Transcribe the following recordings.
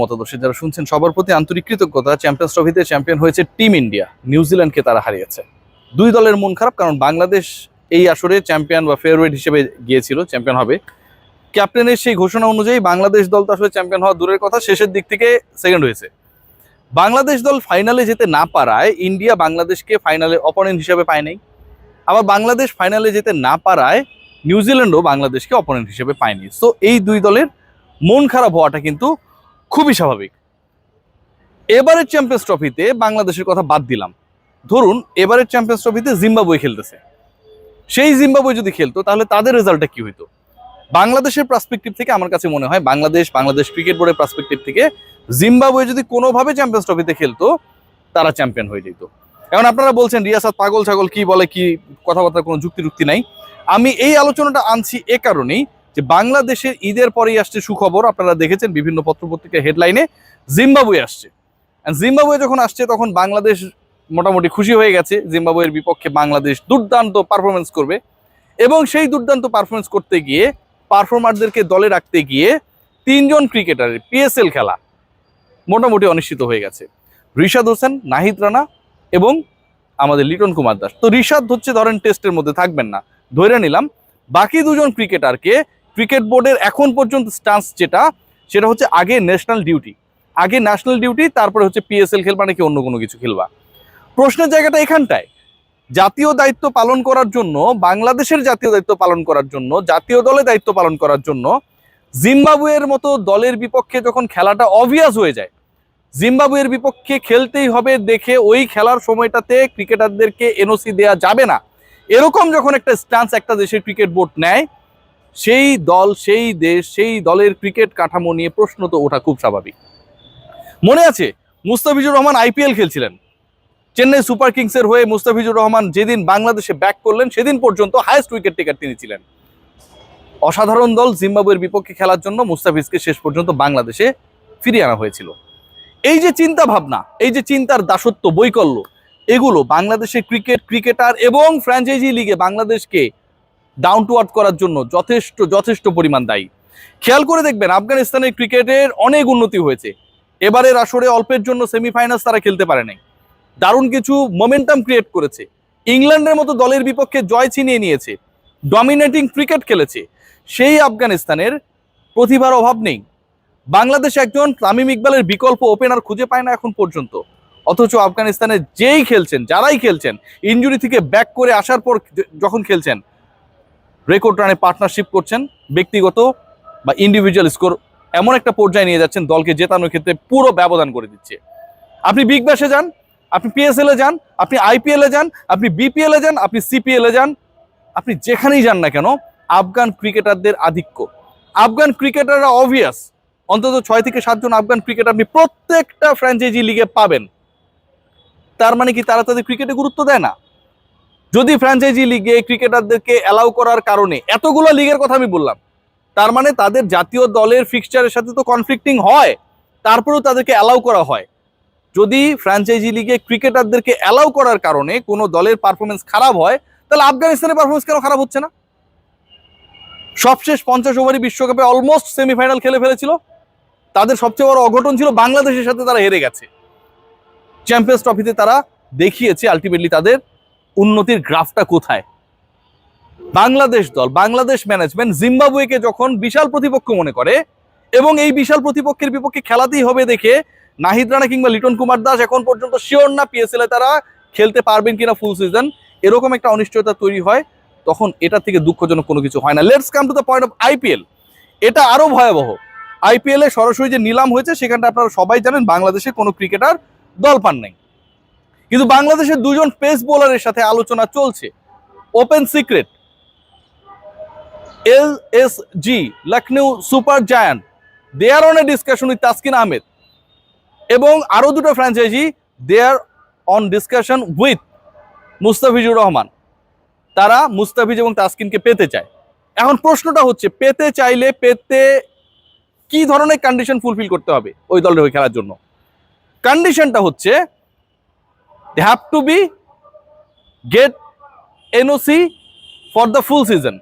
মতাদর্শী যারা শুনছেন সবার প্রতি আন্তরিক কৃতজ্ঞতা। চ্যাম্পিয়ন্স ট্রফিতে চ্যাম্পিয়ন হয়েছে টিম ইন্ডিয়া, নিউজিল্যান্ডকে তারা হারিয়েছে। দুই দলের মন খারাপ, কারণ বাংলাদেশ এই আসরে চ্যাম্পিয়ন বা ফেভারিট হিসেবে গিয়েছিল, চ্যাম্পিয়ন হবে। ক্যাপ্টেনের সেই ঘোষণা অনুযায়ী বাংলাদেশ দল তো আসলে চ্যাম্পিয়ন হওয়া দূরের কথা, শেষের দিক থেকে সেকেন্ড হয়েছে। বাংলাদেশ দল ফাইনালে যেতে না পারায় ইন্ডিয়া বাংলাদেশকে ফাইনালে অপোনেন্ট হিসেবে পায় নাই। আবার বাংলাদেশ ফাইনালে যেতে না পারায় নিউজিল্যান্ডও বাংলাদেশকে অপোনেন্ট হিসেবে পায়নি। সো এই দুই দলের মন খারাপ হওয়াটা কিন্তু খুবই স্বাভাবিক। এবারের চ্যাম্পিয়ন্স ট্রফিতে বাংলাদেশের কথা বাদ দিলাম, ধরুন এবারের চ্যাম্পিয়ন্স ট্রফিতে জিম্বাবুয়ে খেলতেছে। সেই জিম্বাবুয়ে যদি খেলতো তাহলে তাদের রেজাল্টটা কি হইতো? বাংলাদেশের পার্সপেক্টিভ থেকে আমার কাছে মনে হয় বাংলাদেশ ক্রিকেট বোর্ডের পার্সপেক্টিভ থেকে জিম্বাবুয়ে যদি কোনোভাবে চ্যাম্পিয়ন্স ট্রফিতে খেলতো তারা চ্যাম্পিয়ন হয়ে যেত। এখন আপনারা বলছেন রিয়াসাত পাগল ছাগল, কি বলে, কি কথাবার্তার কোনো যুক্তি নাই। আমি এই আলোচনাটা আনছি এ কারণেই যে বাংলাদেশের ঈদের পরেই আসছে সুখবর। আপনারা দেখেছেন বিভিন্ন পত্রপত্রিকার হেডলাইনে জিম্বাবুয়ে আসছে। জিম্বাবুয়ে যখন আসছে তখন বাংলাদেশ মোটামুটি খুশি হয়ে গেছে, জিম্বাবুয়ের বিপক্ষে বাংলাদেশ দুর্দান্ত পারফরমেন্স করবে। এবং সেই দুর্দান্ত পারফরমেন্স করতে গিয়ে পারফর্মারদেরকে দলে রাখতে গিয়ে তিনজন ক্রিকেটারের পিএসএল খেলা মোটামুটি অনিশ্চিত হয়ে গেছে। রিশাদ হোসেন, নাহিদ রানা এবং আমাদের লিটন কুমার দাস। তো রিশাদ হচ্ছে ধরেন টেস্টের মধ্যে থাকবেন না, ধরে নিলাম। বাকি দুজন ক্রিকেটারকে ক্রিকেট বোর্ডের এখন পর্যন্ত স্টান্স সেটা হচ্ছে আগে ন্যাশনাল ডিউটি, তারপরে হচ্ছে পিএসএল খেলবা নাকি অন্য কোনো কিছু খেলবা। প্রশ্নের জায়গাটা এখানটায়। জাতীয় দায়িত্ব পালন করার জন্য, বাংলাদেশের জাতীয় দায়িত্ব পালন করার জন্য, জাতীয় দলে দায়িত্ব পালন করার জন্য জিম্বাবুয়ের মতো দলের বিপক্ষে যখন খেলাটা অবভিয়াস হয়ে যায়, জিম্বাবুয়ের বিপক্ষে খেলতেই হবে দেখে ওই খেলার সময়টাতে ক্রিকেটারদেরকে এনওসি দেয়া যাবে না, এরকম যখন একটা স্ট্যান্স একটা দেশের ক্রিকেট বোর্ড নেয়, সেই দল, সেই দেশ, সেই দলের ক্রিকেট কাঠামো নিয়ে প্রশ্ন তো ওঠা খুব স্বাভাবিক। মনে আছে মুস্তাফিজুর রহমান আইপিএল খেলছিলেন, চেন্নাই সুপার কিংসের হয়ে মুস্তাফিজুর রহমান যেদিন বাংলাদেশে ব্যাক করলেন সেদিন পর্যন্ত হাইয়েস্ট উইকেট টেকার তিনি ছিলেন। অসাধারণ দল জিম্বাবুয়ের বিপক্ষে খেলার জন্য মুস্তাফিজকে শেষ পর্যন্ত বাংলাদেশে ফিরিয়ে আনা হয়েছিল। এই যে চিন্তা ভাবনা, এই যে চিন্তার দাসত্ব, বৈকল্য, এগুলো বাংলাদেশের ক্রিকেটার এবং ফ্র্যাঞ্চাইজি লিগে বাংলাদেশকে ডাউন টু আর্থ করার জন্য যথেষ্ট পরিমাণ দায়ী। খেয়াল করে দেখবেন আফগানিস্তানের ক্রিকেটের অনেক উন্নতি হয়েছে। এবারের আসরে অল্পের জন্য সেমিফাইনালস তারা খেলতে পারে নাই, দারুণ কিছু মোমেন্টাম ক্রিয়েট করেছে। ইংল্যান্ডের মতো দলের বিপক্ষে জয় ছিনিয়ে নিয়েছে, ডমিনেটিং ক্রিকেট খেলেছে। সেই আফগানিস্তানের প্রতিভার অভাব নেই। বাংলাদেশ একজন তামিম ইকবালের বিকল্প ওপেনার খুঁজে পায় না এখন পর্যন্ত। অথচ আফগানিস্তানে যারাই খেলছেন ইনজুরি থেকে ব্যাক করে আসার পর যখন খেলছেন, রেকর্ড রানে পার্টনারশিপ করছেন, ব্যক্তিগত বা ইন্ডিভিজুয়াল স্কোর এমন একটা পর্যায়ে নিয়ে যাচ্ছেন, দলকে জেতানোর ক্ষেত্রে পুরো ব্যবধান করে দিচ্ছে। আপনি বিগ ব্যাশে যান, আপনি পিএসএল এ যান, আপনি আইপিএল এ যান, আপনি বিপিএল এ যান, আপনি সিপিএল এ যান, আপনি যেখানেই যান না কেন আফগান ক্রিকেটারদের আধিক্য। আফগান ক্রিকেটাররা অবভিয়াস, অন্তত 6 থেকে 7 জন আফগান ক্রিকেটার আপনি প্রত্যেকটা ফ্র্যাঞ্চাইজি লিগে পাবেন। তার মানে কি তারা তাদের ক্রিকেটে গুরুত্ব দেয় না? যদি ফ্র্যাঞ্চাইজি লিগে ক্রিকেটারদেরকে অ্যালাউ করার কারণে, এতগুলো লিগের কথা আমি বললাম, তার মানে তাদের জাতীয় দলের ফিক্সচারের সাথে তো কনফ্লিক্টিং হয়, তারপরেও তাদেরকে অ্যালাউ করা হয়। যদি ফ্র্যাঞ্চাইজি লিগে ক্রিকেটারদেরকে অ্যালাউ করার কারণে কোনো দলের পারফরমেন্স খারাপ হয়, তাহলে আফগানিস্তানের পারফরমেন্স কেন খারাপ হচ্ছে না? সবশেষ 50 ওভারি বিশ্বকাপে অলমোস্ট সেমিফাইনাল খেলে ফেলেছিল। তাদের সবচেয়ে বড় অঘটন ছিল বাংলাদেশের সাথে তারা হেরে গেছে। চ্যাম্পিয়ন্স ট্রফিতে তারা দেখিয়েছে আলটিমেটলি তাদের উন্নতির গ্রাফটা কোথায়। বাংলাদেশ দল, বাংলাদেশ ম্যানেজমেন্ট জিম্বাবুয়েকে যখন বিশাল প্রতিপক্ষ মনে করে এবং এই বিশাল প্রতিপক্ষের বিপক্ষে খেলাতেই হবে দেখে নাহিদ রানা কিংবা লিটন কুমার দাস এখন পর্যন্ত শিওর না পিএসএল এ তারা খেলতে পারবেন কিনা ফুল সিজন, এরকম একটা অনিশ্চয়তা তৈরি হয়, তখন এটা থেকে দুঃখজনক কোনো কিছু হয় না। Let's come to the point of IPL. এটা আরো ভয়াবহ। আইপিএল এ সরাসরি যে নিলাম হয়েছে সেখানটা আপনারা সবাই জানেন বাংলাদেশে কোনো ক্রিকেটার দল পান নাই, কিন্তু বাংলাদেশের দুজন পেস বোলারের সাথে আলোচনা চলছে। Open secret, LSG Lucknow Super Giant, they are on a discussion with Taskin Ahmed, এবং আরো দুটো franchise they are on discussion with Mustafizur Rahman. তারা মুস্তাফিজ এবং তাসকিনকে পেতে চায়। এখন প্রশ্নটা হচ্ছে, পেতে চাইলে কি ধরনের কন্ডিশন ফুলফিল করতে হবে ওই দলের হয়ে খেলার জন্য? কন্ডিশনটা হচ্ছে they have to be get NOC for the full season.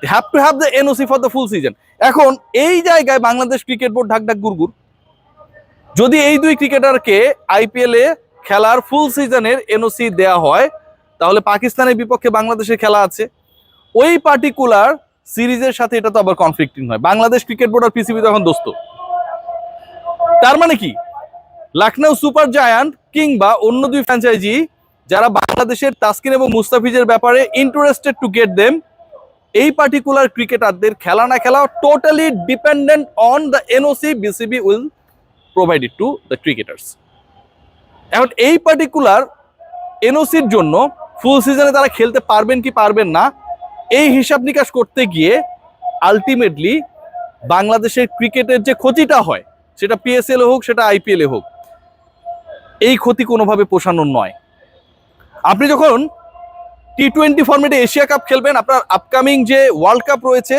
They have to have the NOC for the full season. এখন এই জায়গায় বাংলাদেশ ক্রিকেট বোর্ড ঢাক ঢাক গুড়গুড়। যদি এই দুই ক্রিকেটারকে আইপিএল এ খেলার ফুল সিজনের এনওসি দেয়া হয়, তাহলে পাকিস্তানের বিপক্ষে বাংলাদেশের খেলা আছে, ওই পার্টিকুলার সিরিজের সাথে এটা তো আবার কনফ্লিক্টিং হয়। বাংলাদেশ ক্রিকেট বোর্ড আর পিসিবি তখন দোস্ত। তার মানে কি, লখনৌ সুপার জায়ান্ট কিংবা অন্য দুই ফ্র্যাঞ্চাইজি যারা বাংলাদেশের তাসকিন এবং মুস্তাফিজের ব্যাপারে ইন্টারেস্টেড টু গেট দেম, এই পার্টিকুলার ক্রিকেটারদের খেলা না খেলা totally dependent on the NOC BCB will provide it to the cricketers. এখন এই পার্টিকুলার এনওসির জন্য ফুল সিজনে তারা খেলতে পারবেন কি পারবেন না, এই হিসাব নিকাশ করতে গিয়ে আলটিমেটলি বাংলাদেশের ক্রিকেটের যে ক্ষতিটা হয়, সেটা পিএসএল হোক সেটা আইপিএল এ হোক, এই ক্ষতি কোনোভাবে পোষানোর নয়। আপনি যখন টি-20 ফরম্যাটে এশিয়া কাপ খেলবেন, আপনার আপকামিং যে ওয়ার্ল্ড কাপ রয়েছে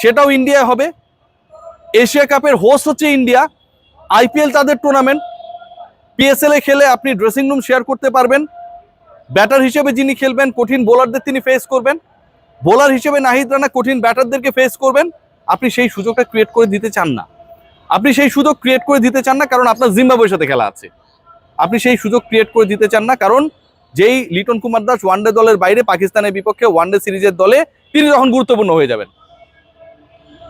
সেটাও ইন্ডিয়া হবে, এশিয়া কাপের হোস্ট হচ্ছে ইন্ডিয়া, আইপিএল তাদের টুর্নামেন্ট, পিএসএল এ খেলে আপনি ড্রেসিং রুম শেয়ার করতে পারবেন, ব্যাটার হিসেবে যিনি খেলবেন কঠিন বোলারদের তিনি ফেস করবেন, বোলার হিসেবে নাহিদ রানা কঠিন ব্যাটারদেরকে ফেস করবেন। আপনি সেই সুযোগটা ক্রিয়েট করে দিতে চান না, আপনি সেই সুযোগ ক্রিয়েট করে দিতে চান না কারণ আপনার জিম্বাবুয়ের সাথে খেলা আছে, আপনি সেই সুযোগ ক্রিয়েট করে দিতে চান না কারণ যেই লিটন কুমার দাস ওয়ানডে দলের বাইরে পাকিস্তানের বিপক্ষে ওয়ানডে সিরিজের দলে তিনি যখন গুরুত্বপূর্ণ হয়ে যাবেন।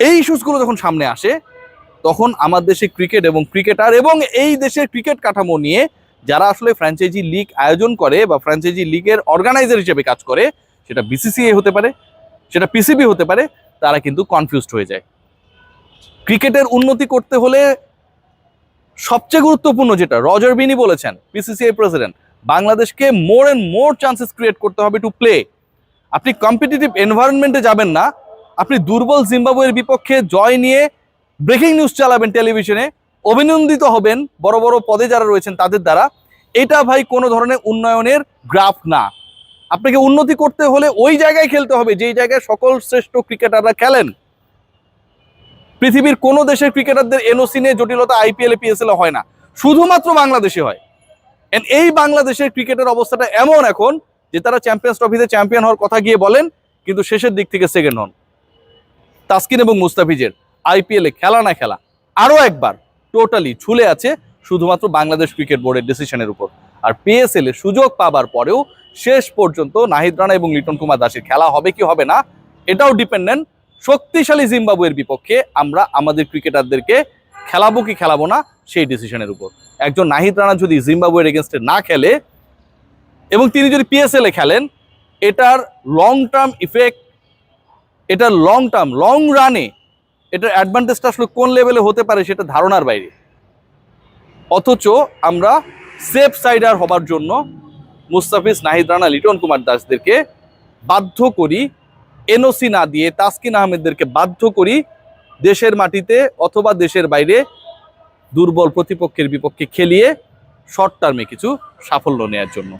এই ইস্যুসগুলো যখন সামনে আসে, তখন আমার দেশে ক্রিকেট এবং ক্রিকেটার এবং এই দেশের ক্রিকেট কাঠামো নিয়ে যারা আসলে ফ্র্যাঞ্চাইজি লিগ আয়োজন করে বা ফ্র্যাঞ্চাইজি লিগের অর্গানাইজার হিসেবে কাজ করে, সেটা বিসিসিআই হতে পারে, সেটা পিসিবি হতে পারে, তারা কিন্তু কনফিউজড হয়ে যায়। ক্রিকেটের উন্নতি করতে হলে সবচেয়ে গুরুত্বপূর্ণ যেটা রজার বিনি বলেছেন, পিসিসিআই প্রেসিডেন্ট, বাংলাদেশকে more and more chances create করতে হবে টু প্লে। আপনি কম্পিটিটিভ এনভায়রনমেন্টে যাবেন না, আপনি দুর্বল জিম্বাবুয়ের বিপক্ষে জয় নিয়ে ব্রেকিং নিউজ চালাবেন টেলিভিশনে, অভিনন্দিত হবেন বড় বড় পদে যারা রয়েছেন তাদের দ্বারা, এটা ভাই কোনো ধরনের উন্নয়নের গ্রাফ না। আপনাকে উন্নতি করতে হলে ওই জায়গায় খেলতে হবে যেই জায়গায় সকল শ্রেষ্ঠ ক্রিকেটাররা খেলেন। পৃথিবীর কোনো দেশের ক্রিকেটারদের এনওসি নিয়ে জটিলতা আইপিএল এ পিএসএল হয় না, শুধুমাত্র বাংলাদেশে হয়। এন্ড এই বাংলাদেশের ক্রিকেটের অবস্থাটা এমন এখন যে তারা চ্যাম্পিয়ন্স ট্রফিতে চ্যাম্পিয়ন হওয়ার কথা গিয়ে বলেন, কিন্তু শেষের দিক থেকে সেকেন্ড হন। তাসকিন এবং মুস্তাফিজের আইপিএল এ খেলা না খেলা আরো একবার টোটালি ঝুলে আছে শুধুমাত্র বাংলাদেশ ক্রিকেট বোর্ডের ডিসিশনের উপর। আর পিএসএল এ সুযোগ পাবার পরেও শেষ পর্যন্ত নাহিদ রানা এবং লিটন কুমার দাসের খেলা হবে কি হবে না, এটাও ডিপেন্ডেন্ট শক্তিশালী জিম্বাবুয়ের বিপক্ষে আমরা আমাদের ক্রিকেটারদেরকে খেলাবো কি খেলাবো না সেই ডিসিশনের উপর। একজন নাহিদ রানা যদি জিম্বাবুয়ের এগেনস্টে না খেলে এবং তিনি যদি পিএসএল এ খেলেন, এটার লং টার্ম ইফেক্ট, এটার লং রানে এটার অ্যাডভান্টেজটা আসলে কোন লেভেলে হতে পারে সেটা ধারণার বাইরে। অথচ আমরা সেফ সাইডার হবার জন্য মুস্তাফিজ, নাহিদ রানা, লিটন কুমার দাসদেরকে বাধ্য করি, এনওসি না দিয়ে তাসকিন আহমেদদেরকে বাধ্য করি দেশের মাটিতে অথবা দেশের বাইরে দুর্বল প্রতিপক্ষের বিপক্ষে খেলিয়ে শর্ট টার্মে কিছু সাফল্য নেওয়ার জন্য।